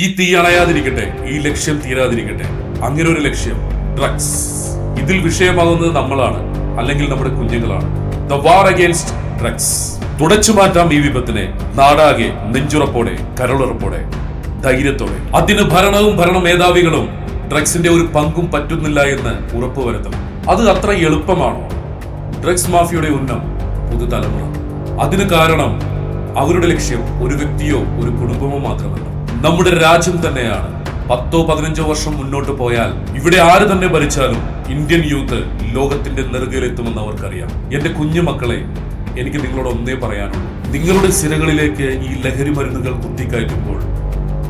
ഈ തീ അണയാതിരിക്കട്ടെ, ഈ ലക്ഷ്യം തീരാതിരിക്കട്ടെ. അങ്ങനെ ഒരു ലക്ഷ്യം, ഡ്രഗ്സ്. ഇതിൽ വിഷയമാകുന്നത് നമ്മളാണ്, അല്ലെങ്കിൽ നമ്മുടെ കുഞ്ഞുങ്ങളാണ്. The war against drugs. തുടച്ചു മാറ്റാം ഈ വിപത്തിനെ നാടാകെ, നെഞ്ചുറപ്പോടെ, കരളുറപ്പോടെ, ധൈര്യത്തോടെ. അതിന് ഭരണവും ഭരണ മേധാവികളും ഡ്രഗ്സിന്റെ ഒരു പങ്കും പറ്റുന്നില്ല എന്ന് ഉറപ്പുവരുത്തണം. അത് അത്ര എളുപ്പമാണോ? ഡ്രഗ്സ് മാഫിയയുടെ ഉന്നം പുതുതലമുറ. അതിന് കാരണം അവരുടെ ലക്ഷ്യം ഒരു വ്യക്തിയോ ഒരു കുടുംബമോ മാത്രമല്ല, നമ്മുടെ രാജ്യം തന്നെയാണ്. 10-15 വർഷം മുന്നോട്ട് പോയാൽ ഇവിടെ ആര് തന്നെ ഭരിച്ചാലും ഇന്ത്യൻ യൂത്ത് ലോകത്തിന്റെ നെറുകയിലെത്തുമെന്ന് അവർക്കറിയാം. എന്റെ കുഞ്ഞു മക്കളെ, എനിക്ക് നിങ്ങളോട് ഒന്നേ പറയാനുള്ളൂ. നിങ്ങളുടെ സിരകളിലേക്ക് ഈ ലഹരി മരുന്നുകൾ കുത്തിക്കയറ്റുമ്പോൾ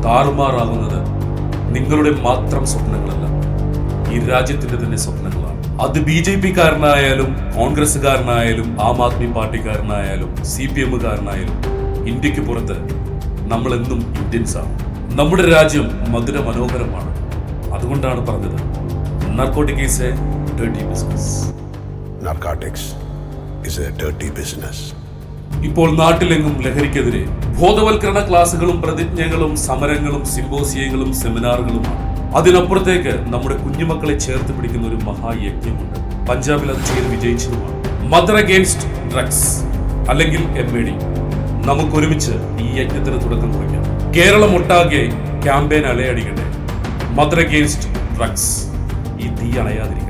താറുമാറാകുന്നത് നിങ്ങളുടെ മാത്രം സ്വപ്നങ്ങളല്ല, ഈ രാജ്യത്തിന്റെ തന്നെ സ്വപ്നങ്ങളാണ്. അത് BJP-കാരനായാലും കോൺഗ്രസ്സുകാരനായാലും ആം ആദ്മി പാർട്ടിക്കാരനായാലും CPM-കാരനായാലും ഇന്ത്യക്ക് പുറത്ത് നമ്മൾ എന്നും ഇന്ത്യൻസാണ്. നമ്മുടെ രാജ്യം മധുര മനോഹരമാണ്. അതുകൊണ്ടാണ് പറഞ്ഞത്, narcotic is A dirty business. Narcotics is A dirty business. ഇപ്പോൾ നാട്ടിലെങ്ങും ലഹരിക്കെതിരെ ബോധവൽക്കരണ ക്ലാസുകളും പ്രതിജ്ഞകളും സമരങ്ങളും സിമ്പോസിയങ്ങളും സെമിനാറുകളുമാണ്. അതിനപ്പുറത്തേക്ക് നമ്മുടെ കുഞ്ഞുമക്കളെ ചേർത്ത് പിടിക്കുന്ന ഒരു മഹായജ്ഞമുണ്ട്. പഞ്ചാബിൽ അത് ചെയ്ത് വിജയിച്ചതുമാണ്. മദർ അഗെയിൻസ്റ്റ് ഡ്രഗ്സ് അല്ലെങ്കിൽ MAD. നമുക്കൊരുമിച്ച് ഈ യജ്ഞത്തിന് തുടക്കം കുറിക്കാം. കേരളം ഒട്ടാകെ ക്യാമ്പയിൻ അലയടിക്കട്ടെ. Mother against drugs. ഈ തീ അണയാതിരിക്കും.